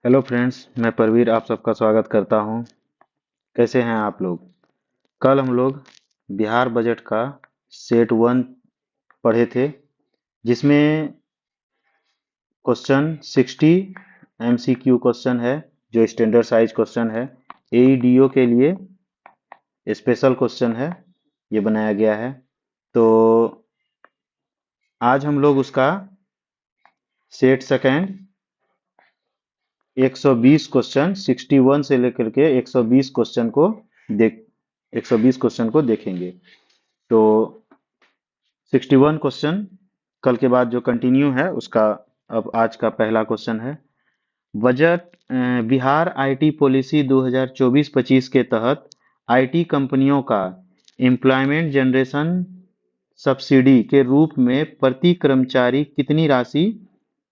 Hello friends, मैं परवीर आप सबका स्वागत करता हूं। कैसे हैं आप लोग? कल हम लोग बिहार बजट का सेट वन पढ़े थे, जिसमें क्वेश्चन 60 एमसीक्यू क्वेश्चन है, जो स्टैंडर्ड साइज क्वेश्चन है। एईडीओ के लिए स्पेशल क्वेश्चन है, ये बनाया गया है। तो आज हम लोग उसका सेट सेकेंड 120 क्वेश्चन 61 से लेकर के 120 क्वेश्चन को देख 120 क्वेश्चन को देखेंगे। तो 61 क्वेश्चन कल के बाद जो कंटिन्यू है उसका अब आज का पहला क्वेश्चन है। बजट बिहार आईटी पॉलिसी 2024-25 के तहत आईटी कंपनियों का एम्प्लॉयमेंट जनरेशन सब्सिडी के रूप में प्रति कर्मचारी कितनी राशि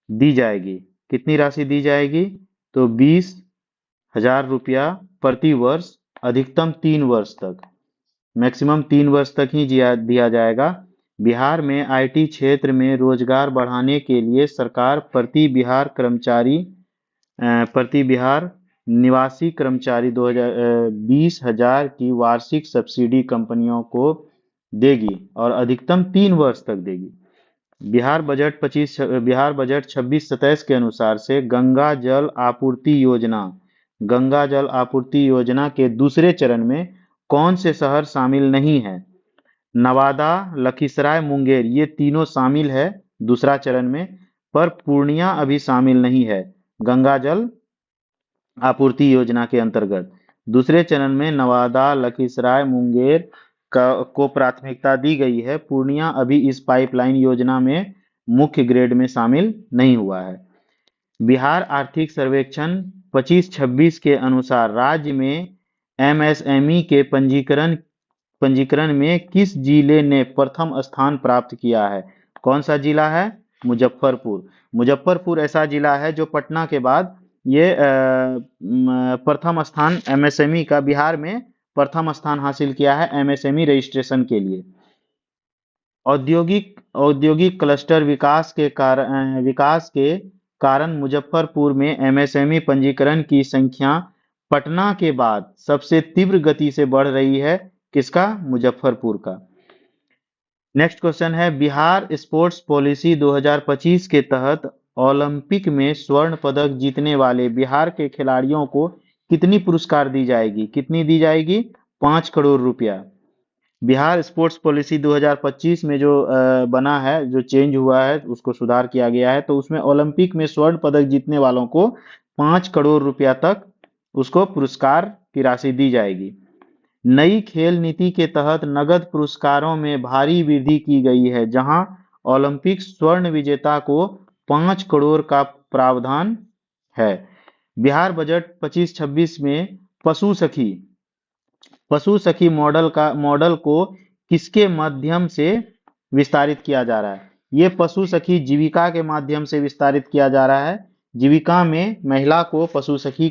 दी जाएगी? कितनी राशि दी जाएगी? तो 20,000 रुपया प्रति वर्ष, अधिकतम 3 वर्ष तक, मैक्सिमम 3 वर्ष तक ही दिया जाएगा। बिहार में आईटी क्षेत्र में रोजगार बढ़ाने के लिए सरकार प्रति बिहार निवासी कर्मचारी 20,000 की वार्षिक सब्सिडी कंपनियों को देगी और अधिकतम 3 वर्ष तक देगी। बिहार बजट 26-27 के अनुसार से गंगा जल आपूर्ति योजना के दूसरे चरण में कौन से शहर शामिल नहीं है? नवादा, लखीसराय, मुंगेर, ये तीनों शामिल है दूसरा चरण में, पर पूर्णिया अभी शामिल नहीं है गंगा जल आपूर्ति योजना के अंतर्गत। दूसरे चरण में नवादा, लखीसराय, मुंगेर को प्राथमिकता दी गई है। पूर्णिया अभी इस पाइपलाइन योजना में मुख्य ग्रेड में शामिल नहीं हुआ है। बिहार आर्थिक सर्वेक्षण 25-26 के अनुसार राज्य में एमएसएमई के पंजीकरण में किस जिले ने प्रथम स्थान प्राप्त किया है? कौन सा जिला है? मुजफ्फरपुर। मुजफ्फरपुर ऐसा जिला है जो पटना के बाद ये प्रथम स्थान एमएसएमई का बिहार में प्रथम स्थान हासिल किया है एमएसएमई रजिस्ट्रेशन के लिए। औद्योगिक क्लस्टर विकास के कारण मुजफ्फरपुर में एमएसएमई पंजीकरण की संख्या पटना के बाद सबसे तीव्र गति से बढ़ रही है। किसका? मुजफ्फरपुर का। नेक्स्ट क्वेश्चन है, बिहार स्पोर्ट्स पॉलिसी 2025 के तहत ओलंपिक में स्वर्ण पदक जीतने वाले बिहार के खिलाड़ियों को कितनी पुरस्कार दी जाएगी? कितनी दी जाएगी? 5 करोड़ रुपया। बिहार स्पोर्ट्स पॉलिसी 2025 में जो बना है, जो चेंज हुआ है, उसको सुधार किया गया है, तो उसमें ओलंपिक में स्वर्ण पदक जीतने वालों को 5 करोड़ रुपया तक उसको पुरस्कार की राशि दी जाएगी। नई खेल नीति के तहत नगद पुरस्कारों में भारी वृद्धि की गई है, जहां ओलंपिक स्वर्ण विजेता को 5 करोड़ का प्रावधान है। बिहार बजट 25-26 में पशु सखी मॉडल को किसके माध्यम से विस्तारित किया जा रहा है? ये पशु सखी जीविका के माध्यम से विस्तारित किया जा रहा है। जीविका में महिला को पशु सखी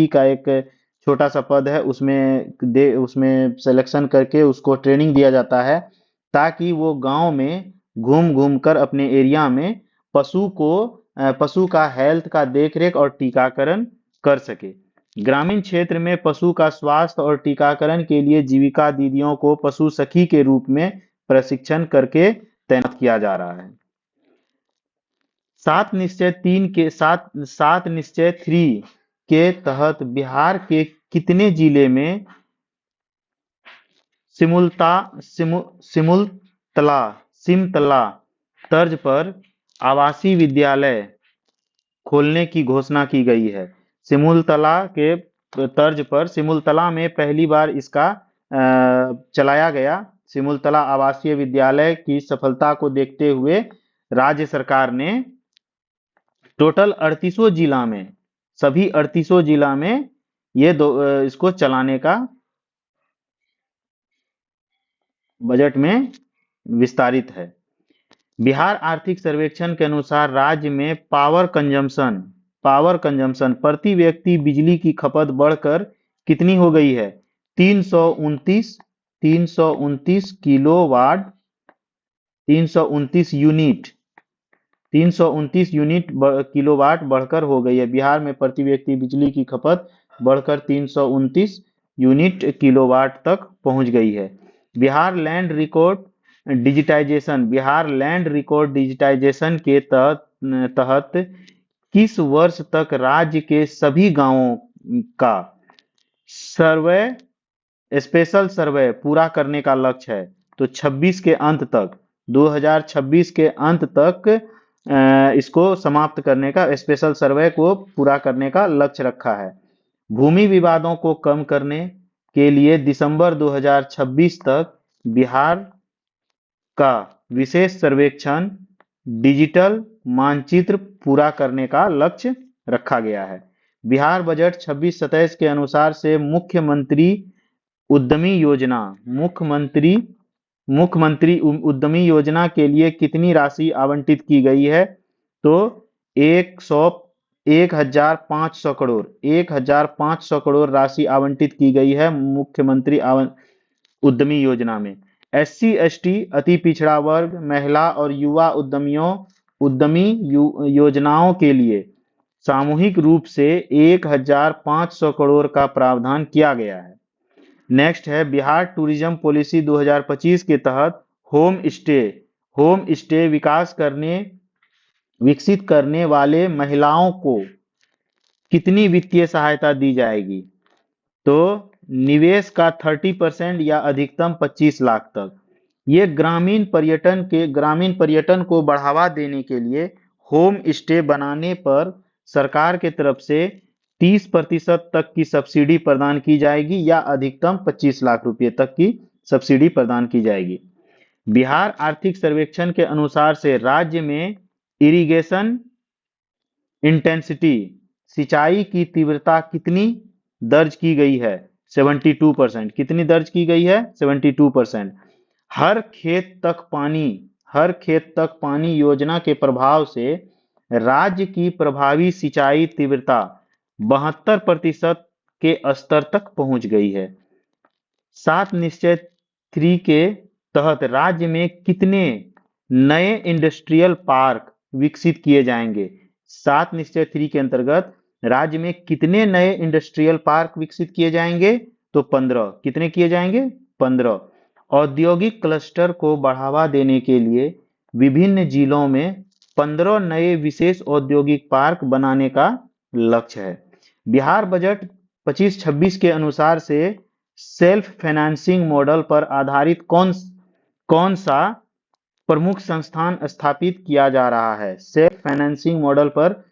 का एक छोटा सा पद है, उसमें सिलेक्शन करके उसको ट्रेनिंग दिया जाता है, ताकि वो गांव में घूम घूम कर अपने एरिया में पशु का हेल्थ का देखरेख और टीकाकरण कर सके। ग्रामीण क्षेत्र में पशु का स्वास्थ्य और टीकाकरण के लिए जीविका दीदियों को पशु सखी के रूप में प्रशिक्षण करके तैनात किया जा रहा है। सात निश्चय 3 के तहत बिहार के कितने जिले में सिमुलतला तर्ज पर आवासीय विद्यालय खोलने की घोषणा की गई है? सिमुलतला के तर्ज पर सिमुलतला में पहली बार इसका चलाया गया। सिमुलतला आवासीय विद्यालय की सफलता को देखते हुए राज्य सरकार ने टोटल 38 जिला में, सभी 38 जिला में इसको चलाने का बजट में विस्तारित है। बिहार आर्थिक सर्वेक्षण के अनुसार राज्य में पावर कंजम्पशन प्रति व्यक्ति बिजली की खपत बढ़कर कितनी हो गई है? 329 किलोवाट, 329 यूनिट 329 यूनिट किलोवाट बढ़कर हो गई है। बिहार में प्रति व्यक्ति बिजली की खपत बढ़कर 329 यूनिट किलोवाट तक पहुंच गई है। बिहार लैंड रिकॉर्ड डिजिटाइजेशन के तहत किस वर्ष तक राज्य के सभी गांवों का सर्वे स्पेशल सर्वे पूरा करने का लक्ष्य है? तो 26 के अंत तक, 2026 के अंत तक इसको समाप्त करने का, स्पेशल सर्वे को पूरा करने का लक्ष्य रखा है। भूमि विवादों को कम करने के लिए दिसंबर 2026 तक बिहार का विशेष सर्वेक्षण डिजिटल मानचित्र पूरा करने का लक्ष्य रखा गया है। बिहार बजट 26-27 के अनुसार से मुख्यमंत्री उद्यमी योजना उद्यमी योजना के लिए कितनी राशि आवंटित की गई है? तो 1,500 करोड़ राशि आवंटित की गई है मुख्यमंत्री उद्यमी योजना में। SC ST अति पिछड़ा वर्ग, महिला और युवा उद्यमी योजनाओं के लिए सामूहिक रूप से 1,500 करोड़ का प्रावधान किया गया है। नेक्स्ट है बिहार टूरिज्म पॉलिसी 2025 के तहत होम स्टे विकसित करने वाले महिलाओं को कितनी वित्तीय सहायता दी जाएगी? तो निवेश का 30% या अधिकतम 25 लाख तक। ये ग्रामीण पर्यटन को बढ़ावा देने के लिए होम स्टे बनाने पर सरकार के तरफ से 30% तक की सब्सिडी प्रदान की जाएगी या अधिकतम 25 लाख रुपए तक की सब्सिडी प्रदान की जाएगी। बिहार आर्थिक सर्वेक्षण के अनुसार से राज्य में इरिगेशन इंटेंसिटी, सिंचाई की तीव्रता कितनी दर्ज की गई है? 72%। कितनी दर्ज की गई है? 72%। हर खेत तक पानी योजना के प्रभाव से राज्य की प्रभावी सिंचाई तीव्रता 72% के स्तर तक पहुंच गई है। 7 निश्चय 3 के तहत राज्य में कितने नए इंडस्ट्रियल पार्क विकसित किए जाएंगे? 7 निश्चय 3 के अंतर्गत राज्य में कितने नए इंडस्ट्रियल पार्क विकसित किए जाएंगे? तो 15। कितने किए जाएंगे? 15। औद्योगिक क्लस्टर को बढ़ावा देने के लिए विभिन्न जिलों में 15 नए विशेष औद्योगिक पार्क बनाने का लक्ष्य है। बिहार बजट 25-26 के अनुसार से सेल्फ फाइनेंसिंग मॉडल पर आधारित कौन सा प्रमुख संस्थान स्थापित किया जा रहा है? सेल्फ फाइनेंसिंग मॉडल पर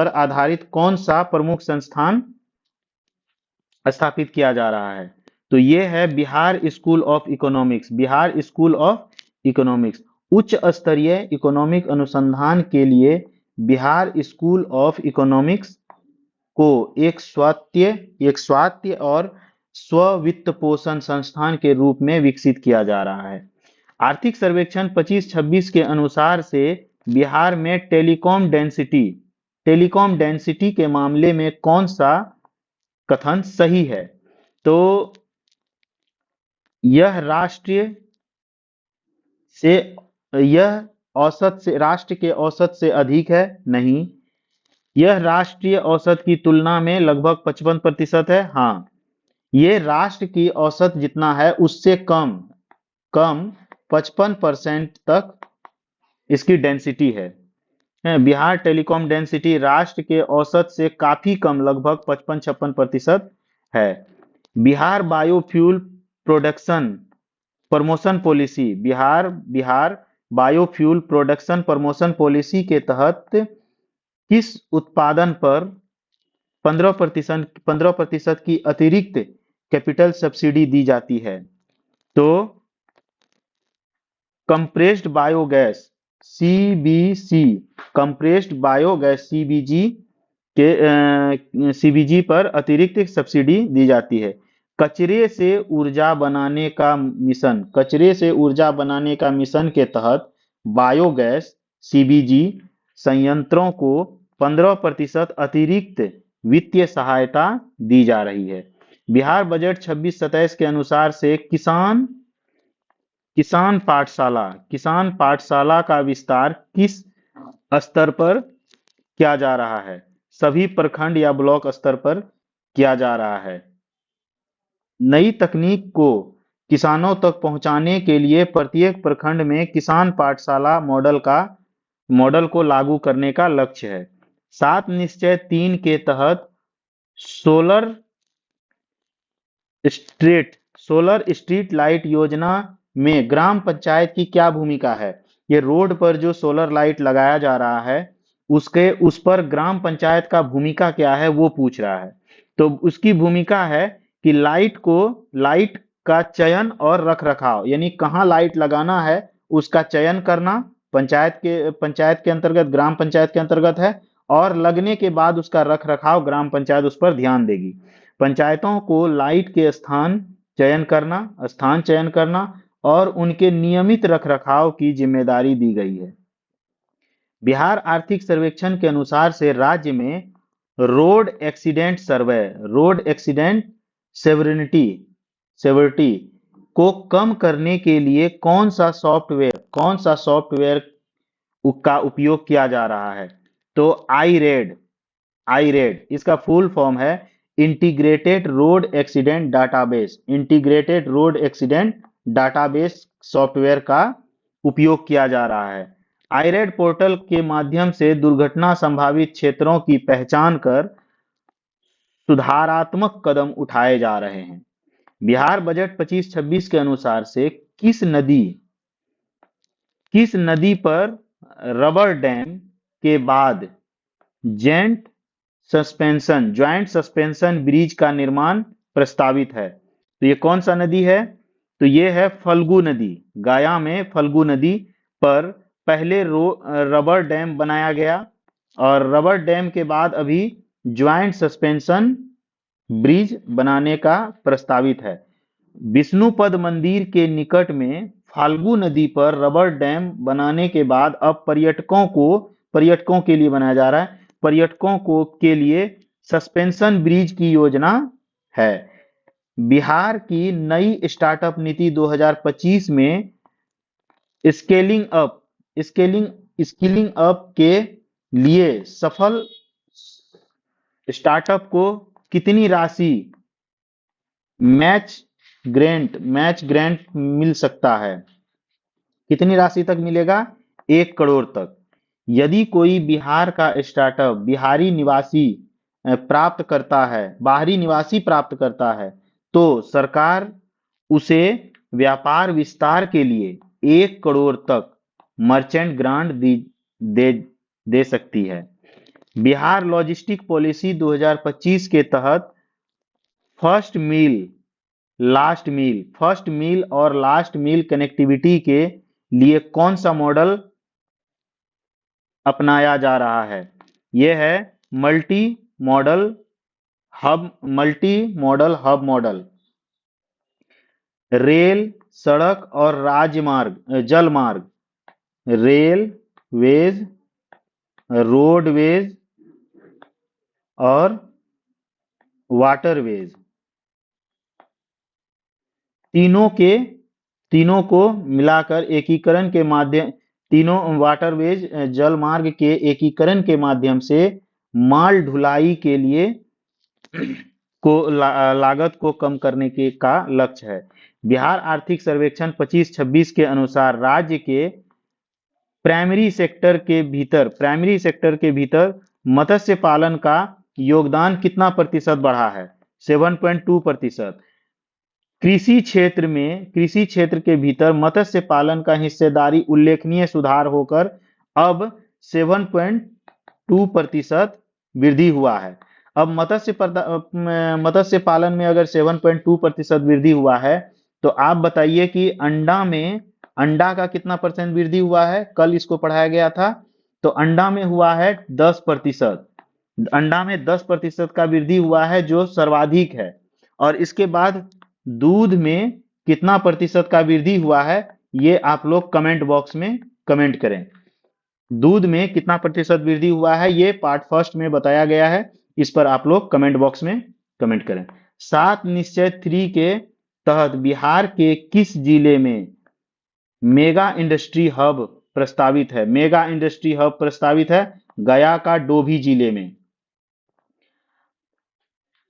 आधारित कौन सा प्रमुख संस्थान स्थापित किया जा रहा है? तो ये है Bihar school of economics. Bihar school of economics उच्च स्तरीय इकोनॉमिक अनुसंधान के लिए बिहार स्कूल ऑफ इकोनॉमिक्स को एक स्वायत्त और स्व वित्त पोषण संस्थान के रूप में विकसित किया जा रहा है। आर्थिक सर्वेक्षण 25-26 के अनुसार से बिहार में टेलीकॉम डेंसिटी के मामले में कौन सा कथन सही है? तो यह राष्ट्र के औसत से अधिक है? नहीं। यह राष्ट्रीय औसत की तुलना में लगभग 55% है? हाँ। ये राष्ट्र की औसत जितना है उससे कम 55% तक इसकी डेंसिटी है। बिहार टेलीकॉम डेंसिटी राष्ट्र के औसत से काफी कम, लगभग 55-56% है। Bihar biofuel production promotion policy, Bihar biofuel production promotion policy के तहत किस उत्पादन पर 15% की अतिरिक्त कैपिटल सब्सिडी दी जाती है? तो compressed biogas CBC, compressed biogas CBG पर अतिरिक्त सब्सिडी दी जाती है। कचरे से ऊर्जा बनाने का मिशन के तहत बायोगैस CBG संयंत्रों को 15% अतिरिक्त वित्तीय सहायता दी जा रही है। बिहार बजट 26-27 के अनुसार से किसान पाठशाला का विस्तार किस स्तर पर किया जा रहा है, सभी प्रखंड या ब्लॉक स्तर पर किया जा रहा है। नई तकनीक को किसानों तक पहुंचाने के लिए प्रत्येक प्रखंड में किसान पाठशाला मॉडल को लागू करने का लक्ष्य है। 7 निश्चय 3 के तहत सोलर सोलर स्ट्रीट लाइट योजना में ग्राम पंचायत की क्या भूमिका है? ये रोड पर जो सोलर लाइट लगाया जा रहा है, उस पर ग्राम पंचायत का भूमिका क्या है वो पूछ रहा है। तो उसकी भूमिका है कि लाइट का चयन और रख रखाव, यानी कहाँ लाइट लगाना है उसका चयन करना पंचायत के अंतर्गत, ग्राम पंचायत के अंतर्गत है, और लगने के बाद उसका रख रखाव ग्राम पंचायत उस पर ध्यान देगी। पंचायतों को लाइट के स्थान चयन करना और उनके नियमित रखरखाव की जिम्मेदारी दी गई है। बिहार आर्थिक सर्वेक्षण के अनुसार से राज्य में रोड एक्सीडेंट सेवरिटी को कम करने के लिए कौन सा सॉफ्टवेयर का उपयोग किया जा रहा है? तो आईरेड इसका फुल फॉर्म है integrated road accident database software का उपयोग किया जा रहा है। आईरेड पोर्टल के माध्यम से दुर्घटना संभावित क्षेत्रों की पहचान कर सुधारात्मक कदम उठाए जा रहे हैं। बिहार बजट 25-26 के अनुसार से किस नदी पर रबर डैम के बाद जॉइंट सस्पेंशन ब्रिज का निर्माण प्रस्तावित है? तो ये कौन सा नदी है? तो ये है फल्गु नदी। गया में फल्गु नदी पर पहले रबर डैम बनाया गया और रबर डैम के बाद अभी ज्वाइंट सस्पेंशन ब्रिज बनाने का प्रस्तावित है। विष्णुपद मंदिर के निकट में फाल्गु नदी पर रबर डैम बनाने के बाद अब पर्यटकों के लिए बनाया जा रहा है, के लिए सस्पेंशन ब्रिज की योजना है। बिहार की नई स्टार्टअप नीति 2025 में स्केलिंग अप के लिए सफल स्टार्टअप को कितनी राशि मैच ग्रांट मिल सकता है? कितनी राशि तक मिलेगा? 1 करोड़ तक। यदि कोई बिहार का स्टार्टअप बाहरी निवासी प्राप्त करता है तो सरकार उसे व्यापार विस्तार के लिए 1 करोड़ तक मर्चेंट ग्रांट दे सकती है। बिहार लॉजिस्टिक पॉलिसी 2025 के तहत फर्स्ट मील और लास्ट मील कनेक्टिविटी के लिए कौन सा मॉडल अपनाया जा रहा है? यह है multi modal hub model. Rail, सड़क और जलमार्ग, रेलवेज, रोडवेज और वाटरवेज, तीनों को मिलाकर एकीकरण के माध्यम तीनों वाटरवेज जल मार्ग के एकीकरण के माध्यम से माल ढुलाई के लिए लागत को कम करने का लक्ष्य है। बिहार आर्थिक सर्वेक्षण 25-26 के अनुसार राज्य के प्राइमरी सेक्टर के भीतर मत्स्य पालन का योगदान कितना प्रतिशत बढ़ा है? 7.2%। कृषि क्षेत्र के भीतर मत्स्य पालन का हिस्सेदारी उल्लेखनीय सुधार होकर अब 7.2% वृद्धि हुआ है। अब मत्स्य पालन में अगर 7.2% वृद्धि हुआ है तो आप बताइए कि अंडा का कितना परसेंट वृद्धि हुआ है? कल इसको पढ़ाया गया था। तो अंडा में हुआ है 10%। अंडा में 10% का वृद्धि हुआ है जो सर्वाधिक है। और इसके बाद दूध में कितना प्रतिशत का वृद्धि हुआ है ये आप लोग कमेंट बॉक्स में कमेंट करें। दूध में कितना प्रतिशत वृद्धि हुआ है ये पार्ट फर्स्ट में बताया गया है, इस पर आप लोग कमेंट बॉक्स में कमेंट करें। 7 निश्चय 3 के तहत बिहार के किस जिले में मेगा इंडस्ट्री हब प्रस्तावित है? मेगा इंडस्ट्री हब प्रस्तावित है गया का डोभी जिले में।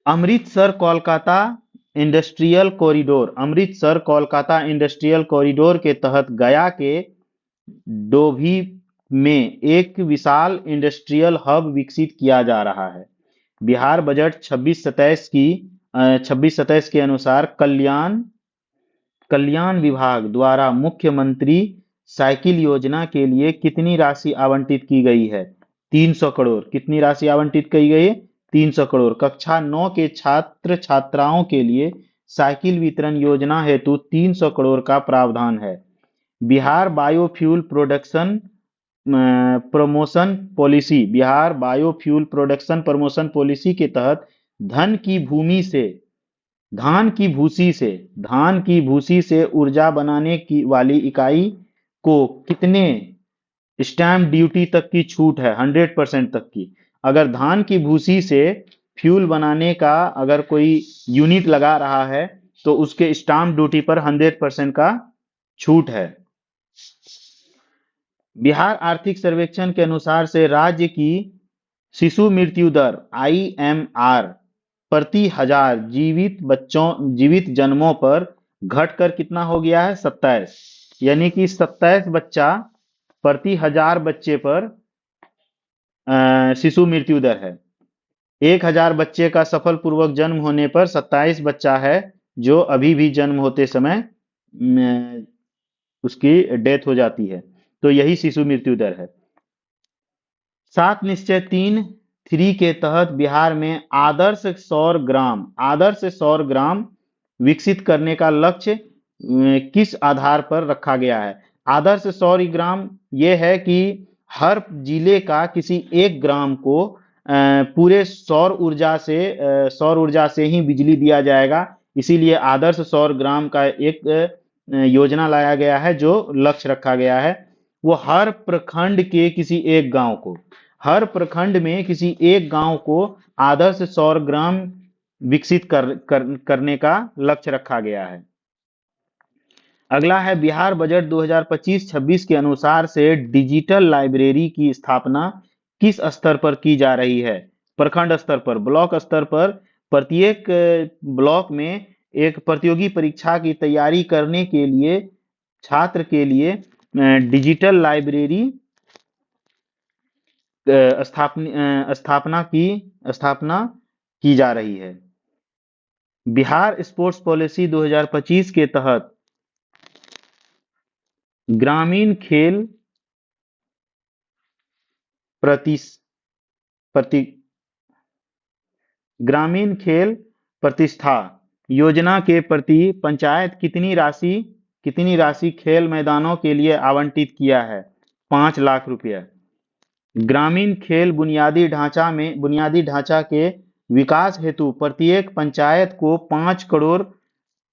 Amritsar Kolkata industrial corridor, Amritsar Kolkata industrial corridor के तहत गया के डोभी में एक विशाल इंडस्ट्रियल हब विकसित किया जा रहा है। बिहार बजट 26-27 के अनुसार कल्याण विभाग द्वारा मुख्यमंत्री साइकिल योजना के लिए कितनी राशि आवंटित की गई है? 300 करोड़। कितनी राशि आवंटित की गई है? 300 करोड़। कक्षा 9 के छात्र छात्राओं के लिए साइकिल वितरण योजना हेतु 300 करोड़ का प्रावधान है। Bihar biofuel production promotion policy, Bihar biofuel production promotion policy के तहत धान की भूसी से ऊर्जा बनाने की वाली इकाई को कितने स्टैम्प ड्यूटी तक की छूट है? 100% तक की। अगर धान की भूसी से फ्यूल बनाने का अगर कोई यूनिट लगा रहा है तो उसके स्टाम्प ड्यूटी पर 100% का छूट है। बिहार आर्थिक सर्वेक्षण के अनुसार से राज्य की शिशु मृत्यु दर IMR प्रति हजार जीवित जन्मों पर घटकर कितना हो गया है? 27। यानी कि 27 बच्चा प्रति हजार बच्चे पर शिशु मृत्यु दर है। 1000 बच्चे का सफल पूर्वक जन्म होने पर 27 बच्चा है जो अभी भी जन्म होते समय उसकी डेथ हो जाती है। तो यही शिशु मृत्यु दर है। 7 निश्चय 3 के तहत बिहार में आदर्श सौर ग्राम विकसित करने का लक्ष्य किस आधार पर रखा गया है? आदर्श सौर ग्राम यह है कि हर जिले का किसी एक ग्राम को पूरे सौर ऊर्जा से ही बिजली दिया जाएगा। इसीलिए आदर्श सौर ग्राम का एक योजना लाया गया है जो लक्ष्य रखा गया है। वो हर प्रखंड में किसी एक गांव को आदर्श सौर ग्राम विकसित करने का लक्ष्य रखा गया है। अगला है बिहार बजट 2025-26 के अनुसार से डिजिटल लाइब्रेरी की स्थापना किस स्तर पर की जा रही है? प्रखंड स्तर पर, ब्लॉक स्तर पर। प्रत्येक ब्लॉक में एक प्रतियोगी परीक्षा की तैयारी करने के लिए छात्र के लिए डिजिटल लाइब्रेरी स्थापना की जा रही है। बिहार स्पोर्ट्स पॉलिसी 2025 के तहत ग्रामीण खेल प्रतिष्ठा योजना के प्रति पंचायत कितनी राशि खेल मैदानों के लिए आवंटित किया है? 5 लाख रुपया। ग्रामीण खेल बुनियादी ढांचा के विकास हेतु प्रत्येक पंचायत को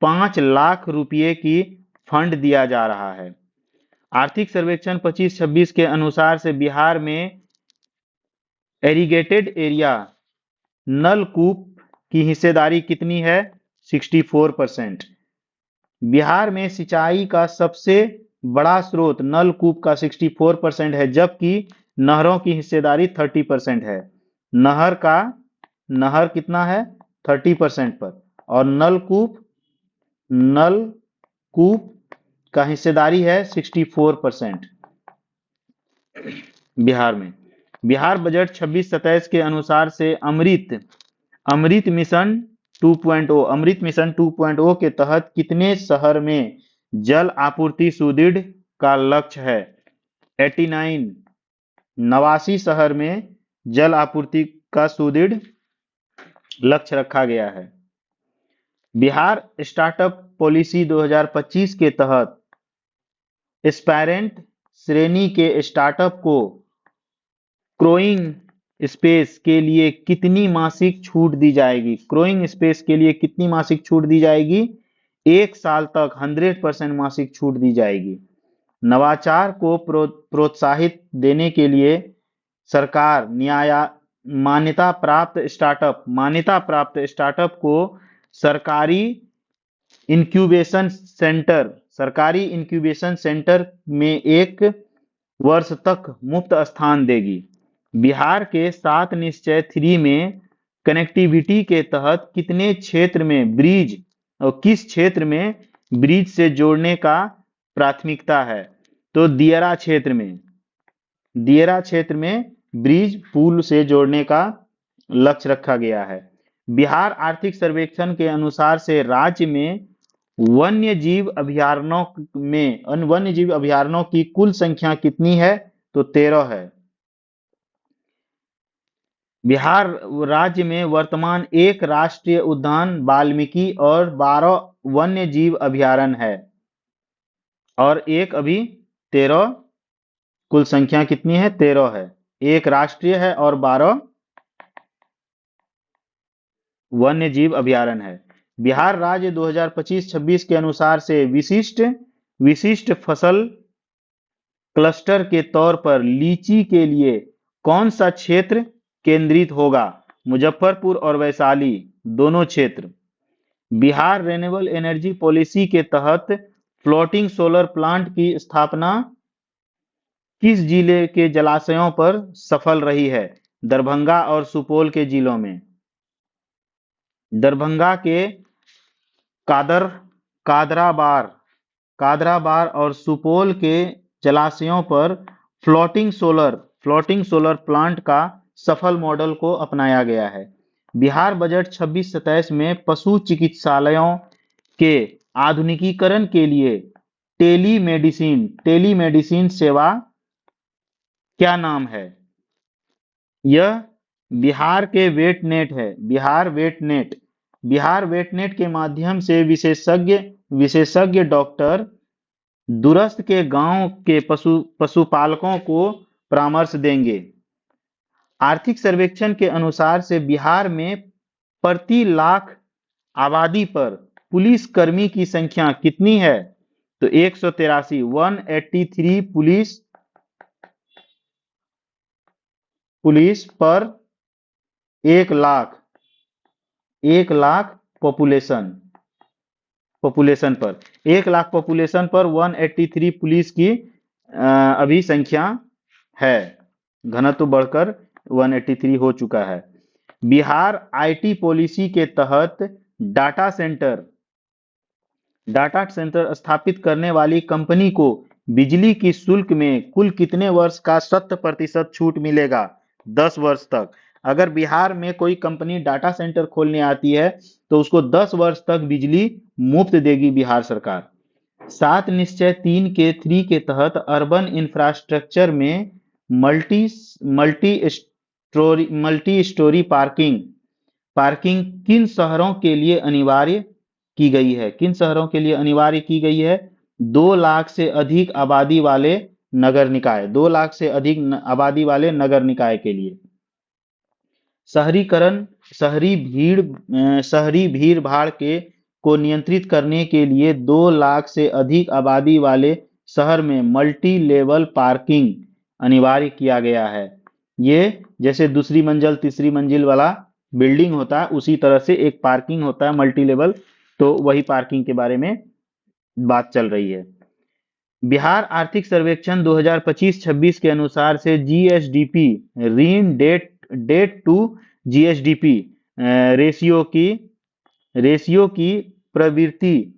5 लाख रुपये की फंड दिया जा रहा है। आर्थिक सर्वेक्षण 25-26 के अनुसार से बिहार में एरीगेटेड एरिया नलकूप की हिस्सेदारी कितनी है? 64%। बिहार में सिंचाई का सबसे बड़ा स्रोत नलकूप का 64% है, जबकि नहरों की हिस्सेदारी 30% है। नहर कितना है? 30% पर, और नलकूप का हिस्सेदारी है 64% बिहार में। बिहार बजट 26-27 के अनुसार से अमृत मिशन 2.0 के तहत कितने शहर में जल आपूर्ति सुदृढ़ का लक्ष्य है? 89 शहर में जल आपूर्ति का सुदृढ़ लक्ष्य रखा गया है। बिहार स्टार्टअप पॉलिसी 2025 के तहत एस्पायरेंट श्रेणी के स्टार्टअप को क्रोइंग स्पेस के लिए कितनी मासिक छूट दी जाएगी? क्रोइंग स्पेस के लिए कितनी मासिक छूट दी जाएगी? 1 साल तक 100% मासिक छूट दी जाएगी। नवाचार को प्रोत्साहित देने के लिए सरकार मान्यता प्राप्त स्टार्टअप को सरकारी इंक्यूबेशन सेंटर में एक वर्ष तक मुफ्त स्थान देगी। बिहार के 7 निश्चय 3 में कनेक्टिविटी के तहत कितने क्षेत्र में ब्रिज और किस क्षेत्र में ब्रिज से जोड़ने का प्राथमिकता है? तो दियरा क्षेत्र में ब्रिज पुल से जोड़ने का लक्ष्य रखा गया है। बिहार आर्थिक सर्वेक्षण के अनुसार से राज्य में वन्यजीव अभयारण्यों की कुल संख्या कितनी है? तो 13 है। बिहार राज्य में वर्तमान 1 राष्ट्रीय उद्यान वाल्मीकि और 12 वन्य जीव अभयारण्य है और एक अभी 13, कुल संख्या कितनी है? 13 है। 1 राष्ट्रीय है और 12 वन्य जीव अभयारण्य है। बिहार राज्य 2025-26 के अनुसार से विशिष्ट फसल क्लस्टर के तौर पर लीची के लिए कौन सा क्षेत्र केंद्रित होगा? मुजफ्फरपुर और वैशाली दोनों क्षेत्र। बिहार रिन्यूएबल एनर्जी पॉलिसी के तहत फ्लोटिंग सोलर प्लांट की स्थापना किस जिले के जलाशयों पर सफल रही है? दरभंगा और सुपौल के जिलों में। दरभंगा के कादराबार और सुपौल के जलाशयों पर फ्लोटिंग सोलर प्लांट का सफल मॉडल को अपनाया गया है। बिहार बजट 26-27 में पशु चिकित्सालयों के आधुनिकीकरण के लिए टेलीमेडिसिन सेवा क्या नाम है? यह बिहार के वेटनेट है। बिहार वेटनेट के माध्यम से विशेषज्ञ डॉक्टर दूरस्थ के गांव के पशुपालकों को परामर्श देंगे। आर्थिक सर्वेक्षण के अनुसार से बिहार में प्रति लाख आबादी पर पुलिस कर्मी की संख्या कितनी है? तो 183 पुलिस पर 1 लाख पॉपुलेशन पर 1 लाख पॉपुलेशन पर 183 पुलिस की अभी संख्या है। घनत्व बढ़कर 183 हो चुका है। बिहार आईटी पॉलिसी के तहत डाटा सेंटर स्थापित करने वाली कंपनी को बिजली की शुल्क में कुल कितने वर्ष का 100% छूट मिलेगा? 10 वर्ष तक। अगर बिहार में कोई कंपनी डाटा सेंटर खोलने आती है तो उसको 10 वर्ष तक बिजली मुफ्त देगी बिहार सरकार। 7 निश्चय 3 के तहत अर्बन इंफ्रास्ट्रक्चर में मल्टी स्टोरी पार्किंग किन शहरों के लिए अनिवार्य की गई है? 2 लाख से अधिक आबादी वाले नगर निकाय 2 लाख से अधिक आबादी वाले नगर निकाय के लिए। शहरी भीड़ भाड़ को नियंत्रित करने के लिए 2 लाख से अधिक आबादी वाले शहर में मल्टी लेवल पार्किंग अनिवार्य किया गया है। ये जैसे दूसरी मंजिल तीसरी मंजिल वाला बिल्डिंग होता है उसी तरह से एक पार्किंग होता है मल्टी लेवल, तो वही पार्किंग के बारे में बात चल रही है। बिहार आर्थिक सर्वेक्षण 2025-26 के अनुसार से जीएसडीपी ऋण डेट टू जीएसडीपी रेशियो की प्रवृत्ति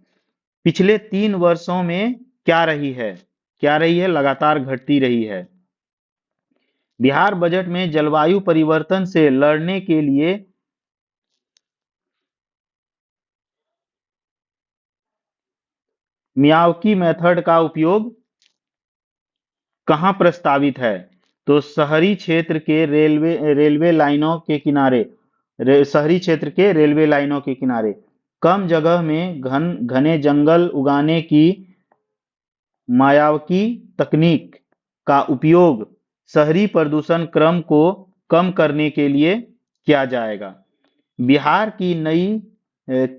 पिछले 3 वर्षों में क्या रही है? लगातार घटती रही है। बिहार बजट में जलवायु परिवर्तन से लड़ने के लिए मियावाकी मेथड का उपयोग कहाँ प्रस्तावित है? तो शहरी क्षेत्र के रेलवे लाइनों के किनारे कम जगह में घने जंगल उगाने की मियावाकी तकनीक का उपयोग शहरी प्रदूषण क्रम को कम करने के लिए किया जाएगा। बिहार की नई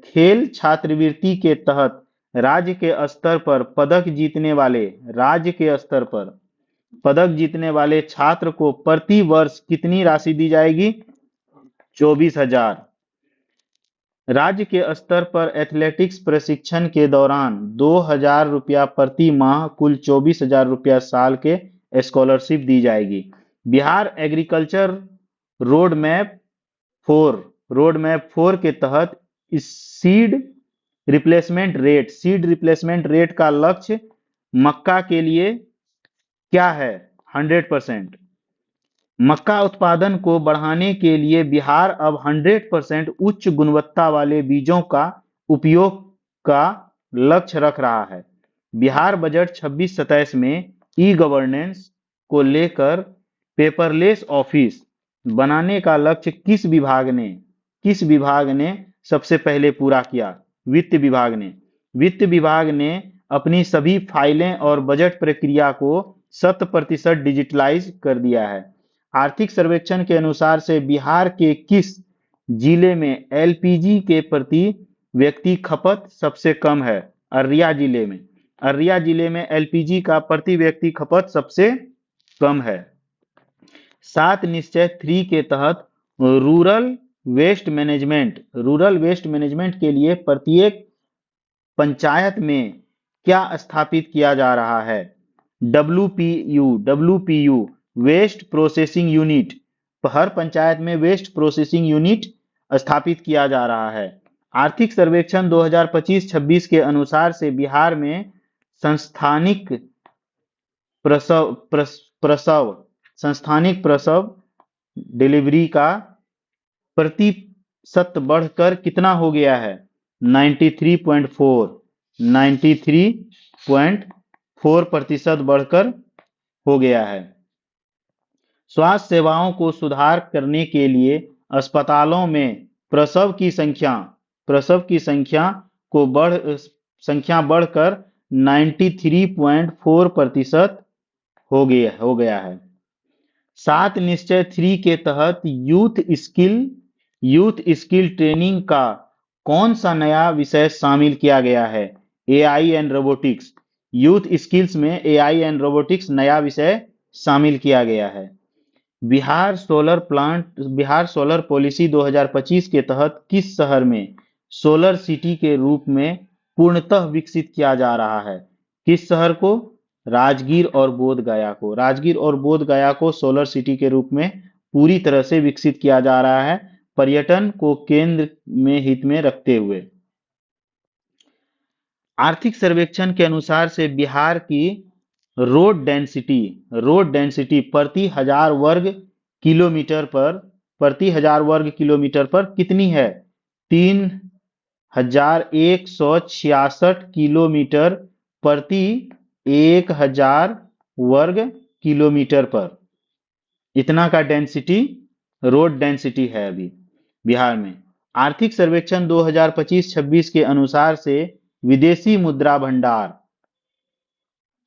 खेल छात्रवृत्ति के तहत राज्य के स्तर पर पदक जीतने वाले छात्र को प्रति वर्ष कितनी राशि दी जाएगी? 24,000। राज्य के स्तर पर एथलेटिक्स प्रशिक्षण के दौरान 2,000 रुपया प्रति माह कुल 24,000 रुपया साल के स्कॉलरशिप दी जाएगी। बिहार एग्रीकल्चर रोड मैप 4 के तहत सीड रिप्लेसमेंट रेट का लक्ष्य मक्का के लिए क्या है? 100%। मक्का उत्पादन को बढ़ाने के लिए बिहार अब 100% उच्च गुणवत्ता वाले बीजों का उपयोग का लक्ष्य रख रहा है। बिहार बजट 26-27 में ई गवर्नेंस को लेकर पेपरलेस ऑफिस बनाने का लक्ष्य किस विभाग ने सबसे पहले पूरा किया? वित्त विभाग ने। वित्त विभाग ने अपनी सभी फाइलें और बजट प्रक्रिया को 100% डिजिटलाइज कर दिया है। आर्थिक सर्वेक्षण के अनुसार से बिहार के किस जिले में एलपीजी के प्रति व्यक्ति खपत सबसे कम है? अररिया जिले में। अररिया जिले में एलपीजी का प्रति व्यक्ति खपत सबसे कम है। 7 निश्चय 3 के तहत रूरल वेस्ट मैनेजमेंट के लिए प्रत्येक पंचायत में क्या स्थापित किया जा रहा है? WPU waste processing unit. हर पंचायत में वेस्ट प्रोसेसिंग यूनिट स्थापित किया जा रहा है। आर्थिक सर्वेक्षण 2025-26 के अनुसार से बिहार में संस्थानिक प्रसव डिलीवरी का प्रतिशत बढ़कर कितना हो गया है? 93.4% बढ़कर हो गया है। स्वास्थ्य सेवाओं को सुधार करने के लिए अस्पतालों में प्रसव की संख्या बढ़कर 93.4% हो गया है। 7 निश्चय 3 के तहत यूथ स्किल ट्रेनिंग का कौन सा नया विषय शामिल किया गया है? AI and robotics. Youth skills में एआई एंड रोबोटिक्स नया विषय शामिल किया गया है। बिहार सोलर पॉलिसी 2025 के तहत किस शहर में सोलर सिटी के रूप में पूर्णतः विकसित किया जा रहा है? किस शहर को? राजगीर और बोध गया को सोलर सिटी के रूप में पूरी तरह से विकसित किया जा रहा है, पर्यटन को केंद्र में हित में रखते हुए। आर्थिक सर्वेक्षण के अनुसार से बिहार की रोड डेंसिटी प्रति हजार वर्ग किलोमीटर पर कितनी है? 3166 किलोमीटर प्रति 1000 वर्ग किलोमीटर पर। इतना का रोड डेंसिटी है अभी बिहार में। आर्थिक सर्वेक्षण 2025-26 के अनुसार से विदेशी मुद्रा भंडार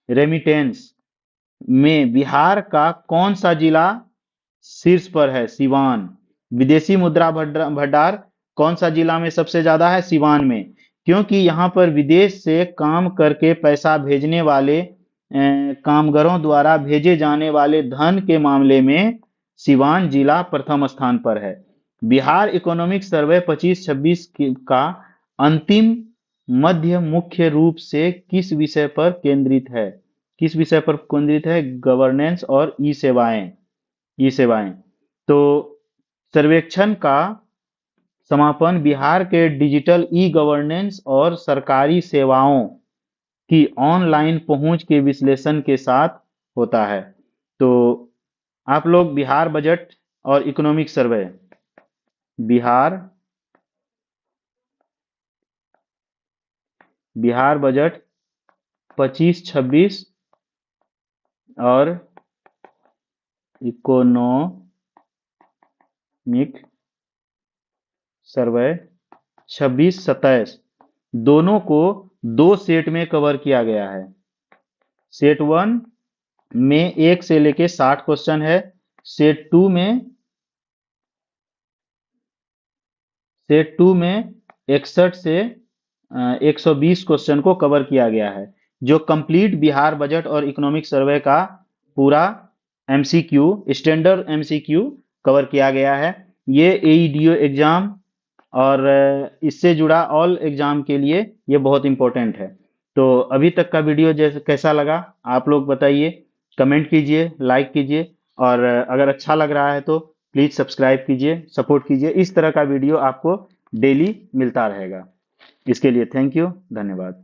रेमिटेंस में बिहार का कौन सा जिला शीर्ष पर है? सिवान। विदेशी मुद्रा भंडार कौन सा जिला में सबसे ज्यादा है? सिवान में। क्योंकि यहाँ पर विदेश से काम करके पैसा भेजने वाले कामगारों द्वारा भेजे जाने वाले धन के मामले में सिवान जिला प्रथम स्थान पर है। बिहार इकोनॉमिक सर्वे 25-26 का अंतिम मध्य मुख्य रूप से किस विषय पर केंद्रित है? गवर्नेंस और ई सेवाएं। तो सर्वेक्षण का समापन बिहार के डिजिटल ई गवर्नेंस और सरकारी सेवाओं की ऑनलाइन पहुंच के विश्लेषण के साथ होता है। तो आप लोग बिहार बजट और इकोनॉमिक सर्वे, बिहार बजट 25-26 और इकोनॉमिक सर्वे 26-27 दोनों को 2 सेट में कवर किया गया है। सेट 1 में 1 से लेके 60 क्वेश्चन है। सेट 2 में 61 से 120 क्वेश्चन को कवर किया गया है, जो कंप्लीट बिहार बजट और इकोनॉमिक सर्वे का पूरा एमसीक्यू, स्टैंडर्ड एमसीक्यू कवर किया गया है। ये एईडीओ एग्जाम और इससे जुड़ा ऑल एग्जाम के लिए ये बहुत इंपॉर्टेंट है। तो अभी तक का वीडियो जैसे कैसा लगा आप लोग बताइए। कमेंट कीजिए, लाइक कीजिए और अगर अच्छा लग रहा है तो प्लीज़ सब्सक्राइब कीजिए, सपोर्ट कीजिए। इस तरह का वीडियो आपको डेली मिलता रहेगा। इसके लिए थैंक यू, धन्यवाद।